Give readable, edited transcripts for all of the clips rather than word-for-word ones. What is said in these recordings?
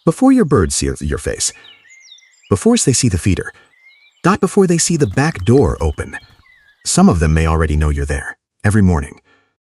Before your birds see your face, before they see the feeder, before they see the back door open. Some of them may already know you're there. Every morning,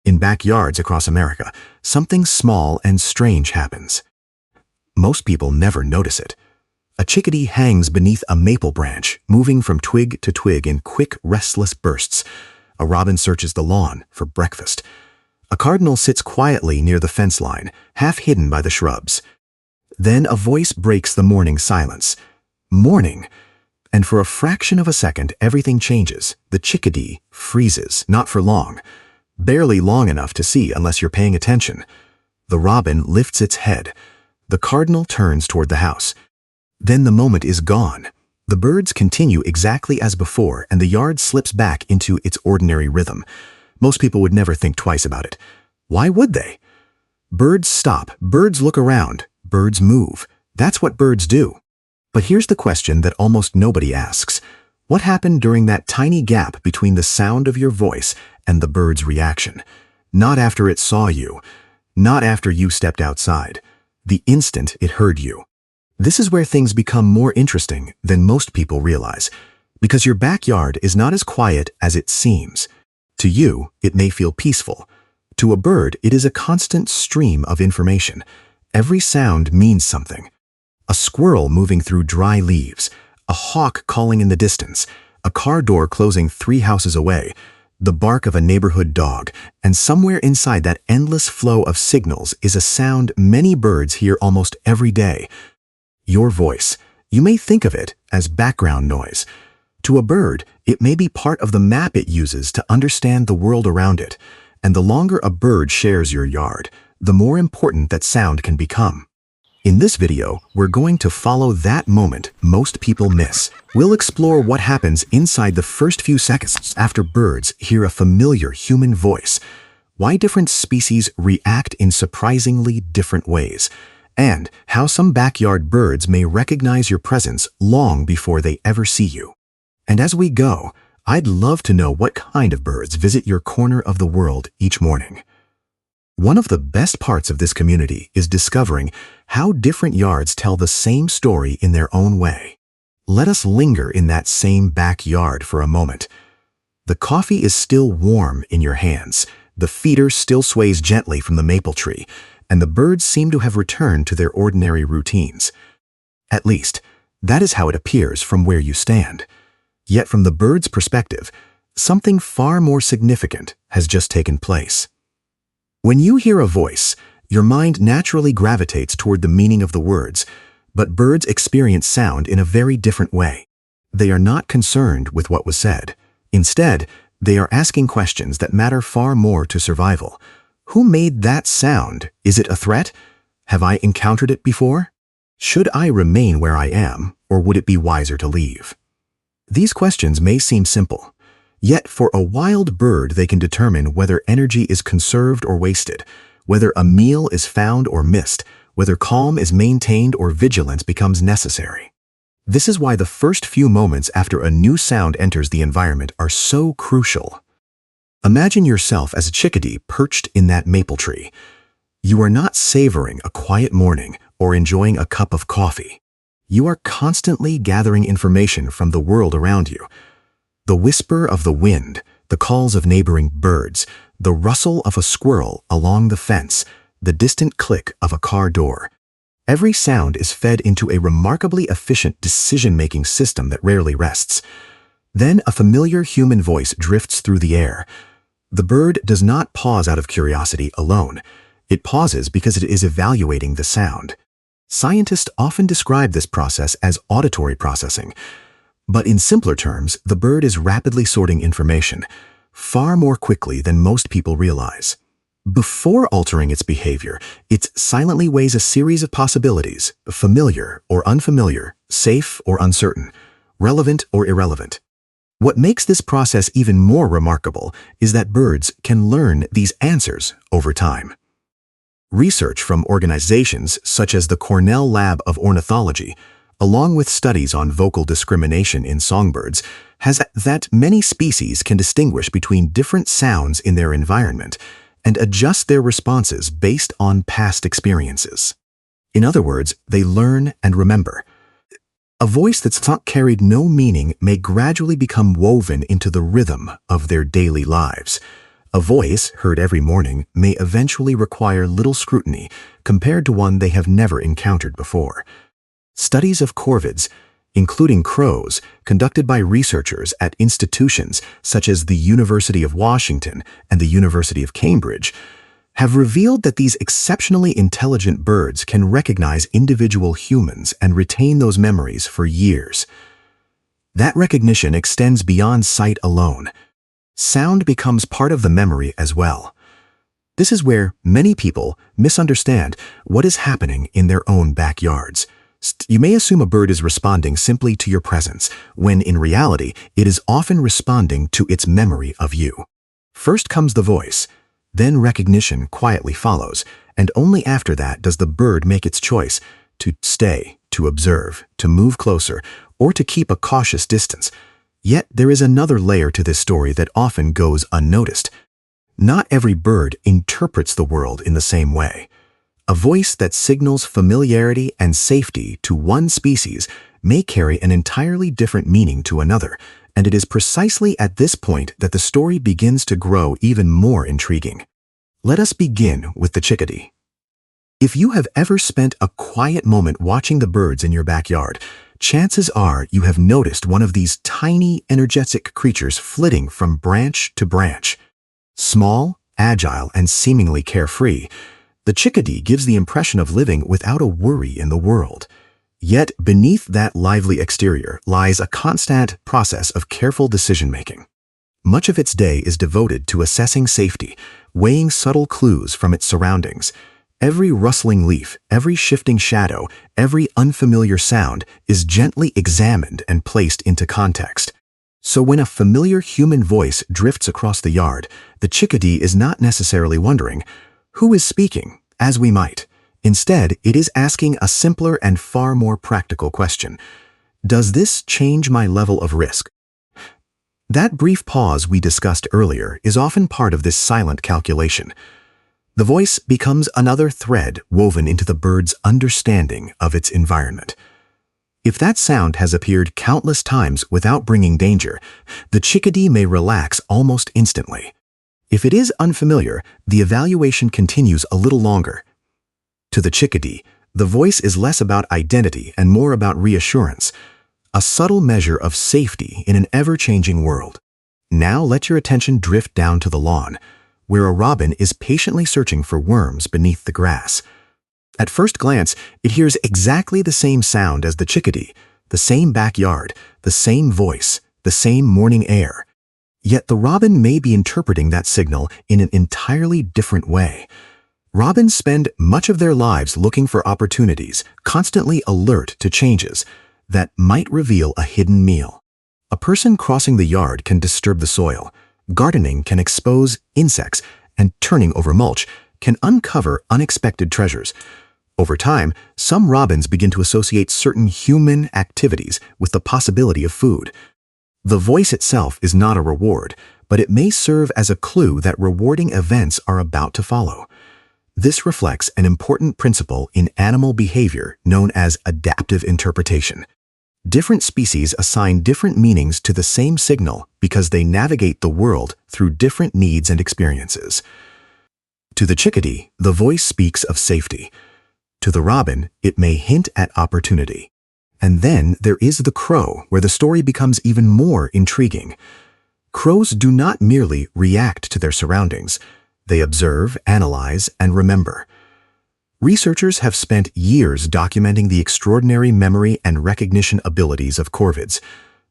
in backyards across America, something small and strange happens. Most people never notice it. A chickadee hangs beneath a maple branch, moving from twig to twig in quick, restless bursts. A robin searches the lawn for breakfast. A cardinal sits quietly near the fence line, half hidden by the shrubs. Then a voice breaks the morning silence. Morning. And for a fraction of a second, everything changes. The chickadee freezes, not for long. Barely long enough to see unless you're paying attention. The robin lifts its head. The cardinal turns toward the house. Then the moment is gone. The birds continue exactly as before, and the yard slips back into its ordinary rhythm. Most people would never think twice about it. Why would they? Birds stop. Birds look around. Birds move. That's what birds do. But here's the question that almost nobody asks. What happened during that tiny gap between the sound of your voice and the bird's reaction? Not after it saw you. Not after you stepped outside. The instant it heard you. This is where things become more interesting than most people realize, because your backyard is not as quiet as it seems. To you, it may feel peaceful. To a bird, it is a constant stream of information. Every sound means something. A squirrel moving through dry leaves, a hawk calling in the distance, a car door closing 3 houses away, the bark of a neighborhood dog, and somewhere inside that endless flow of signals is a sound many birds hear almost every day. Your voice. You may think of it as background noise. To a bird, it may be part of the map it uses to understand the world around it, and the longer a bird shares your yard, the more important that sound can become. In this video, we're going to follow that moment most people miss. We'll explore what happens inside the first few seconds after birds hear a familiar human voice, why different species react in surprisingly different ways, and how some backyard birds may recognize your presence long before they ever see you. And as we go, I'd love to know what kind of birds visit your corner of the world each morning. One of the best parts of this community is discovering how different yards tell the same story in their own way. Let us linger in that same backyard for a moment. The coffee is still warm in your hands, the feeder still sways gently from the maple tree, and the birds seem to have returned to their ordinary routines. At least, that is how it appears from where you stand. Yet from the bird's perspective, something far more significant has just taken place. When you hear a voice, your mind naturally gravitates toward the meaning of the words, but birds experience sound in a very different way. They are not concerned with what was said. Instead, they are asking questions that matter far more to survival. Who made that sound? Is it a threat? Have I encountered it before? Should I remain where I am, or would it be wiser to leave? These questions may seem simple. Yet for a wild bird, they can determine whether energy is conserved or wasted, whether a meal is found or missed, whether calm is maintained or vigilance becomes necessary. This is why the first few moments after a new sound enters the environment are so crucial. Imagine yourself as a chickadee perched in that maple tree. You are not savoring a quiet morning or enjoying a cup of coffee. You are constantly gathering information from the world around you. The whisper of the wind, the calls of neighboring birds, the rustle of a squirrel along the fence, the distant click of a car door. Every sound is fed into a remarkably efficient decision-making system that rarely rests. Then a familiar human voice drifts through the air. The bird does not pause out of curiosity alone. It pauses because it is evaluating the sound. Scientists often describe this process as auditory processing. But in simpler terms, the bird is rapidly sorting information, far more quickly than most people realize. Before altering its behavior, it silently weighs a series of possibilities, familiar or unfamiliar, safe or uncertain, relevant or irrelevant. What makes this process even more remarkable is that birds can learn these answers over time. Research from organizations such as the Cornell Lab of Ornithology, along with studies on vocal discrimination in songbirds, has that many species can distinguish between different sounds in their environment and adjust their responses based on past experiences. In other words, they learn and remember. A voice that's thought carried no meaning may gradually become woven into the rhythm of their daily lives. A voice, heard every morning, may eventually require little scrutiny compared to one they have never encountered before. Studies of corvids, including crows, conducted by researchers at institutions such as the University of Washington and the University of Cambridge, have revealed that these exceptionally intelligent birds can recognize individual humans and retain those memories for years. That recognition extends beyond sight alone. Sound becomes part of the memory as well. This is where many people misunderstand what is happening in their own backyards. You may assume a bird is responding simply to your presence, when in reality, it is often responding to its memory of you. First comes the voice, then recognition quietly follows, and only after that does the bird make its choice to stay, to observe, to move closer, or to keep a cautious distance. Yet there is another layer to this story that often goes unnoticed. Not every bird interprets the world in the same way. A voice that signals familiarity and safety to one species may carry an entirely different meaning to another, and it is precisely at this point that the story begins to grow even more intriguing. Let us begin with the chickadee. If you have ever spent a quiet moment watching the birds in your backyard, chances are you have noticed one of these tiny, energetic creatures flitting from branch to branch. Small, agile, and seemingly carefree, the chickadee gives the impression of living without a worry in the world. Yet beneath that lively exterior lies a constant process of careful decision-making. Much of its day is devoted to assessing safety, weighing subtle clues from its surroundings. Every rustling leaf, every shifting shadow, every unfamiliar sound is gently examined and placed into context. So when a familiar human voice drifts across the yard, the chickadee is not necessarily wondering, "Who is speaking?" as we might. Instead, it is asking a simpler and far more practical question. Does this change my level of risk? That brief pause we discussed earlier is often part of this silent calculation. The voice becomes another thread woven into the bird's understanding of its environment. If that sound has appeared countless times without bringing danger, the chickadee may relax almost instantly. If it is unfamiliar, the evaluation continues a little longer. To the chickadee, the voice is less about identity and more about reassurance, a subtle measure of safety in an ever-changing world. Now let your attention drift down to the lawn, where a robin is patiently searching for worms beneath the grass. At first glance, it hears exactly the same sound as the chickadee, the same backyard, the same voice, the same morning air. Yet the robin may be interpreting that signal in an entirely different way. Robins spend much of their lives looking for opportunities, constantly alert to changes that might reveal a hidden meal. A person crossing the yard can disturb the soil. Gardening can expose insects, and turning over mulch can uncover unexpected treasures. Over time, some robins begin to associate certain human activities with the possibility of food. The voice itself is not a reward, but it may serve as a clue that rewarding events are about to follow. This reflects an important principle in animal behavior known as adaptive interpretation. Different species assign different meanings to the same signal because they navigate the world through different needs and experiences. To the chickadee, the voice speaks of safety. To the robin, it may hint at opportunity. And then there is the crow, where the story becomes even more intriguing. Crows do not merely react to their surroundings. They observe, analyze, and remember. Researchers have spent years documenting the extraordinary memory and recognition abilities of corvids,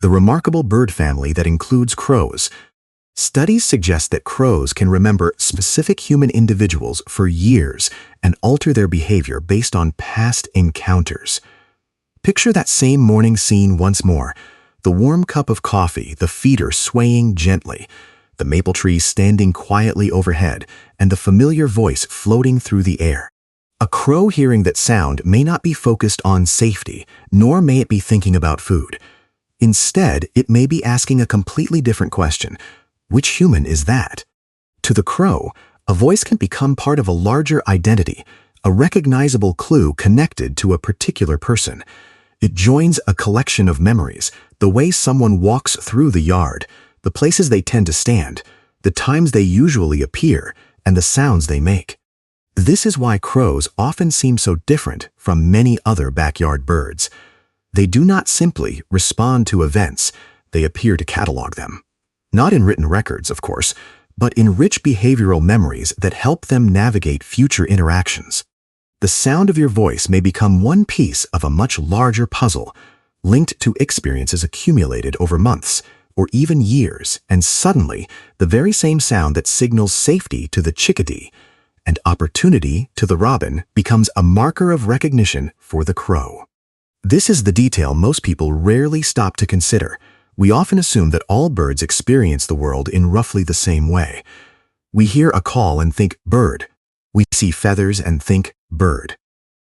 the remarkable bird family that includes crows. Studies suggest that crows can remember specific human individuals for years and alter their behavior based on past encounters. Picture that same morning scene once more. The warm cup of coffee, the feeder swaying gently, the maple tree standing quietly overhead, and the familiar voice floating through the air. A crow hearing that sound may not be focused on safety, nor may it be thinking about food. Instead, it may be asking a completely different question. Which human is that? To the crow, a voice can become part of a larger identity, a recognizable clue connected to a particular person. It joins a collection of memories, the way someone walks through the yard, the places they tend to stand, the times they usually appear, and the sounds they make. This is why crows often seem so different from many other backyard birds. They do not simply respond to events, they appear to catalog them. Not in written records, of course, but in rich behavioral memories that help them navigate future interactions. The sound of your voice may become one piece of a much larger puzzle, linked to experiences accumulated over months or even years, and suddenly, the very same sound that signals safety to the chickadee and opportunity to the robin becomes a marker of recognition for the crow. This is the detail most people rarely stop to consider. We often assume that all birds experience the world in roughly the same way. We hear a call and think bird. We see feathers and think bird.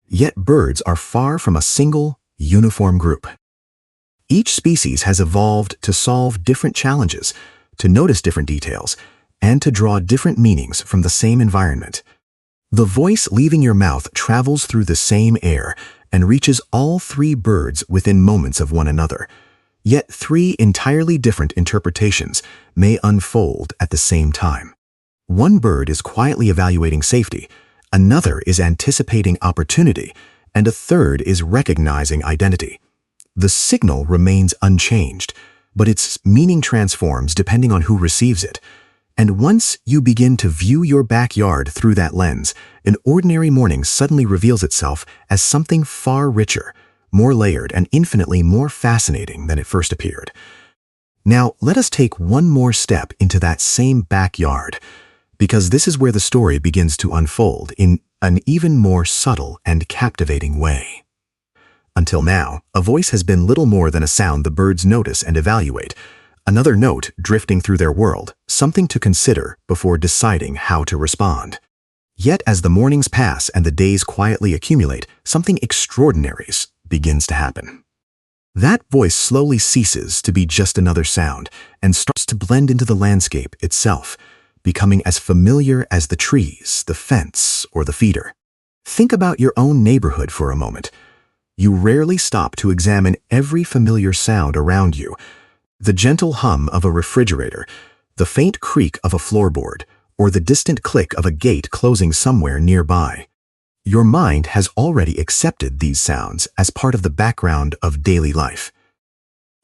Yet birds are far from a single, uniform group. Each species has evolved to solve different challenges, to notice different details, and to draw different meanings from the same environment. The voice leaving your mouth travels through the same air and reaches all three birds within moments of one another. Yet three entirely different interpretations may unfold at the same time. One bird is quietly evaluating safety, another is anticipating opportunity, and a third is recognizing identity. The signal remains unchanged, but its meaning transforms depending on who receives it. And once you begin to view your backyard through that lens, an ordinary morning suddenly reveals itself as something far richer, more layered, and infinitely more fascinating than it first appeared. Now, let us take one more step into that same backyard, because this is where the story begins to unfold in an even more subtle and captivating way. Until now, a voice has been little more than a sound the birds notice and evaluate, another note drifting through their world, something to consider before deciding how to respond. Yet as the mornings pass and the days quietly accumulate, something extraordinary begins to happen. That voice slowly ceases to be just another sound and starts to blend into the landscape itself, becoming as familiar as the trees, the fence, or the feeder. Think about your own neighborhood for a moment. You rarely stop to examine every familiar sound around you. The gentle hum of a refrigerator, the faint creak of a floorboard, or the distant click of a gate closing somewhere nearby. Your mind has already accepted these sounds as part of the background of daily life.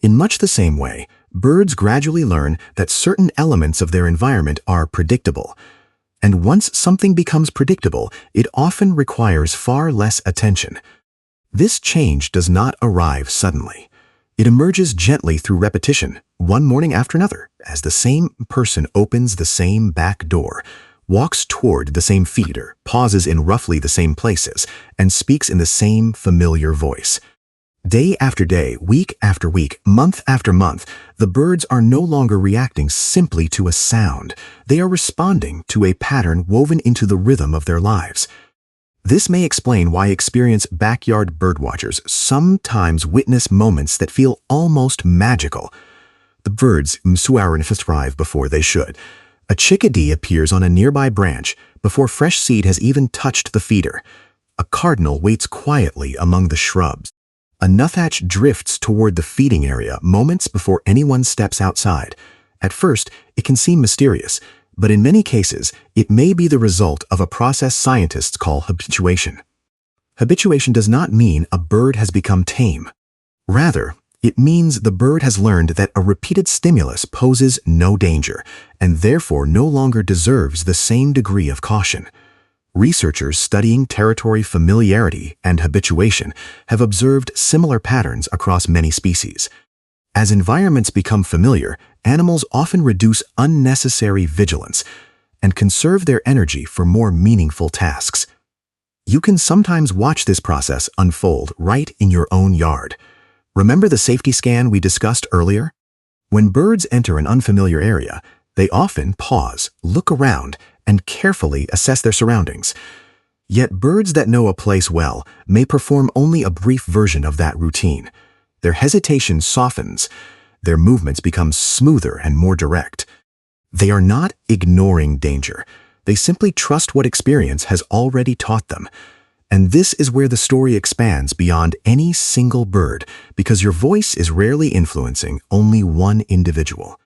In much the same way, birds gradually learn that certain elements of their environment are predictable. And once something becomes predictable, it often requires far less attention. This change does not arrive suddenly. It emerges gently through repetition, one morning after another, as the same person opens the same back door, walks toward the same feeder, pauses in roughly the same places, and speaks in the same familiar voice. Day after day, week after week, month after month, the birds are no longer reacting simply to a sound. They are responding to a pattern woven into the rhythm of their lives. This may explain why experienced backyard birdwatchers sometimes witness moments that feel almost magical. The birds arrive before they should. A chickadee appears on a nearby branch before fresh seed has even touched the feeder. A cardinal waits quietly among the shrubs. A nuthatch drifts toward the feeding area moments before anyone steps outside. At first, it can seem mysterious, but in many cases, it may be the result of a process scientists call habituation. Habituation does not mean a bird has become tame. Rather, it means the bird has learned that a repeated stimulus poses no danger, and therefore no longer deserves the same degree of caution. Researchers studying territory familiarity and habituation have observed similar patterns across many species. As environments become familiar, animals often reduce unnecessary vigilance and conserve their energy for more meaningful tasks. You can sometimes watch this process unfold right in your own yard. Remember the safety scan we discussed earlier? When birds enter an unfamiliar area, they often pause, look around, and carefully assess their surroundings. Yet birds that know a place well may perform only a brief version of that routine. Their hesitation softens, their movements become smoother and more direct. They are not ignoring danger. They simply trust what experience has already taught them. And this is where the story expands beyond any single bird, because your voice is rarely influencing only one individual.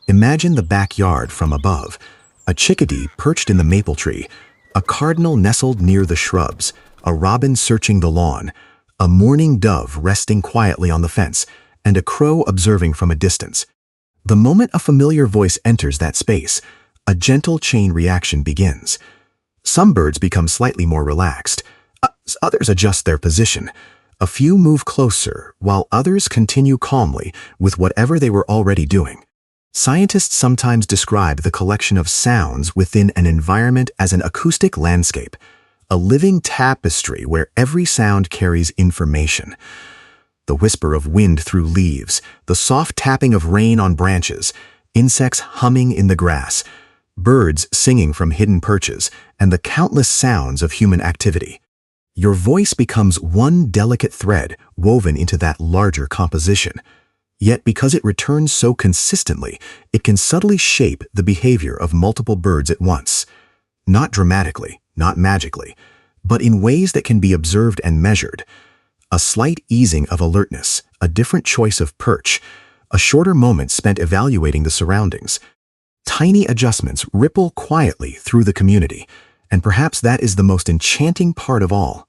Imagine the backyard from above, a chickadee perched in the maple tree, a cardinal nestled near the shrubs, a robin searching the lawn, a mourning dove resting quietly on the fence, and a crow observing from a distance. The moment a familiar voice enters that space, a gentle chain reaction begins. Some birds become slightly more relaxed. Others adjust their position. A few move closer, while others continue calmly with whatever they were already doing. Scientists sometimes describe the collection of sounds within an environment as an acoustic landscape, a living tapestry where every sound carries information. The whisper of wind through leaves, the soft tapping of rain on branches, insects humming in the grass, birds singing from hidden perches, and the countless sounds of human activity. Your voice becomes one delicate thread woven into that larger composition. Yet because it returns so consistently, it can subtly shape the behavior of multiple birds at once. Not dramatically, not magically, but in ways that can be observed and measured. A slight easing of alertness, a different choice of perch, a shorter moment spent evaluating the surroundings. Tiny adjustments ripple quietly through the community, and perhaps that is the most enchanting part of all.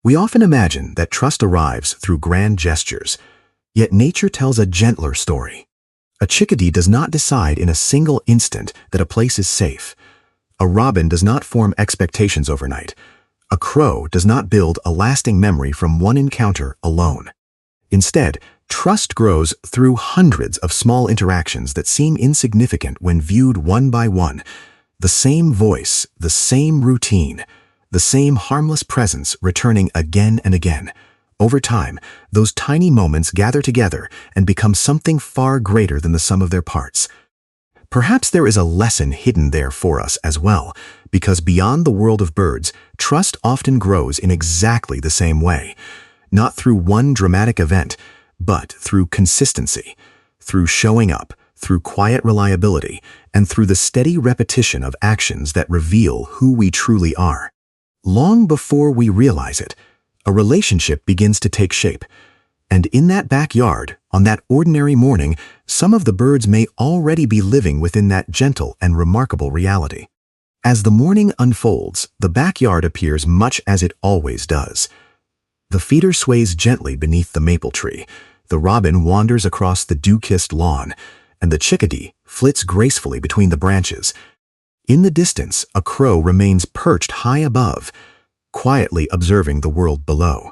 We often imagine that trust arrives through grand gestures, yet nature tells a gentler story. A chickadee does not decide in a single instant that a place is safe. A robin does not form expectations overnight. A crow does not build a lasting memory from one encounter alone. Instead, trust grows through hundreds of small interactions that seem insignificant when viewed one by one. The same voice, the same routine, the same harmless presence returning again and again. Over time, those tiny moments gather together and become something far greater than the sum of their parts. Perhaps there is a lesson hidden there for us as well, because beyond the world of birds, trust often grows in exactly the same way. Not through one dramatic event, but through consistency, through showing up, through quiet reliability, and through the steady repetition of actions that reveal who we truly are. Long before we realize it, a relationship begins to take shape. And in that backyard, on that ordinary morning, some of the birds may already be living within that gentle and remarkable reality. As the morning unfolds, the backyard appears much as it always does. The feeder sways gently beneath the maple tree, the robin wanders across the dew-kissed lawn, and the chickadee flits gracefully between the branches. In the distance, a crow remains perched high above, quietly observing the world below.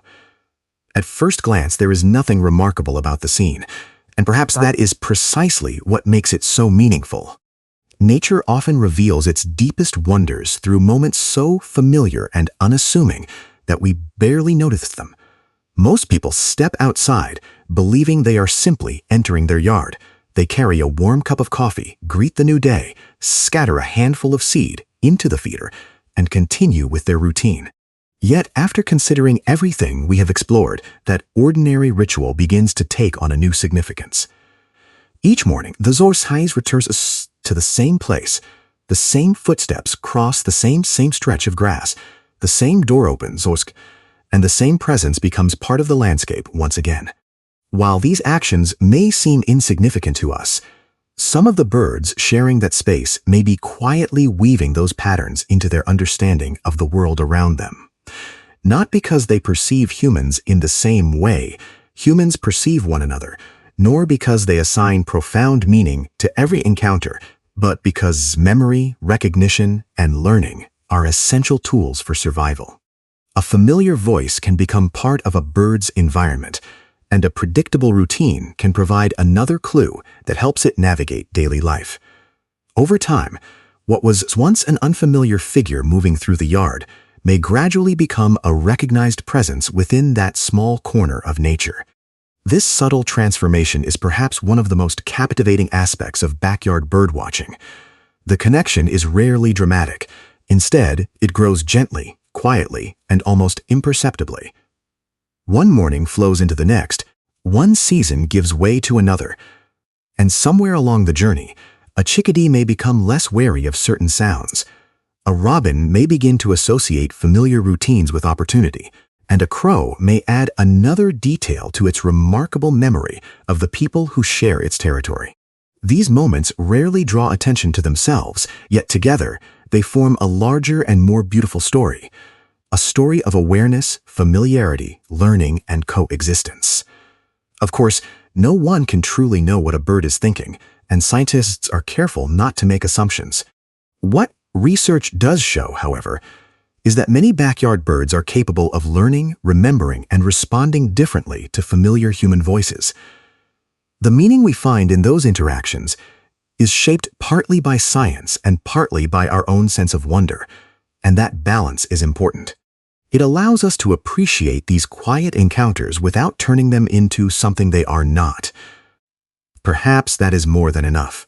At first glance, there is nothing remarkable about the scene, and perhaps that is precisely what makes it so meaningful. Nature often reveals its deepest wonders through moments so familiar and unassuming that we barely notice them. Most people step outside, believing they are simply entering their yard. They carry a warm cup of coffee, greet the new day, scatter a handful of seed into the feeder, and continue with their routine. Yet, after considering everything we have explored, that ordinary ritual begins to take on a new significance. Each morning, the Zorzheis returns to the same place. The same footsteps cross the same stretch of grass. The same door opens, and the same presence becomes part of the landscape once again. While these actions may seem insignificant to us, some of the birds sharing that space may be quietly weaving those patterns into their understanding of the world around them. Not because they perceive humans in the same way humans perceive one another, nor because they assign profound meaning to every encounter, but because memory, recognition, and learning are essential tools for survival. A familiar voice can become part of a bird's environment, and a predictable routine can provide another clue that helps it navigate daily life. Over time, what was once an unfamiliar figure moving through the yard may gradually become a recognized presence within that small corner of nature. This subtle transformation is perhaps one of the most captivating aspects of backyard birdwatching. The connection is rarely dramatic. Instead, it grows gently, quietly, and almost imperceptibly. One morning flows into the next, one season gives way to another, and somewhere along the journey, a chickadee may become less wary of certain sounds. A robin may begin to associate familiar routines with opportunity, and a crow may add another detail to its remarkable memory of the people who share its territory. These moments rarely draw attention to themselves, yet together they form a larger and more beautiful story. A story of awareness, familiarity, learning, and coexistence. Of course, no one can truly know what a bird is thinking, and scientists are careful not to make assumptions. What research does show, however, is that many backyard birds are capable of learning, remembering, and responding differently to familiar human voices. The meaning we find in those interactions is shaped partly by science and partly by our own sense of wonder, and that balance is important. It allows us to appreciate these quiet encounters without turning them into something they are not. Perhaps that is more than enough.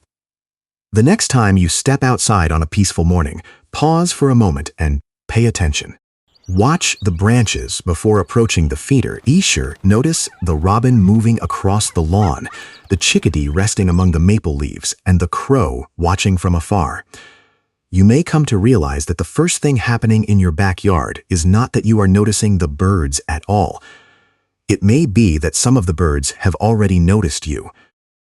The next time you step outside on a peaceful morning, pause for a moment and pay attention. Watch the branches before approaching the feeder. Be sure notice the robin moving across the lawn, the chickadee resting among the maple leaves, and the crow watching from afar. You may come to realize that the first thing happening in your backyard is not that you are noticing the birds at all. It may be that some of the birds have already noticed you,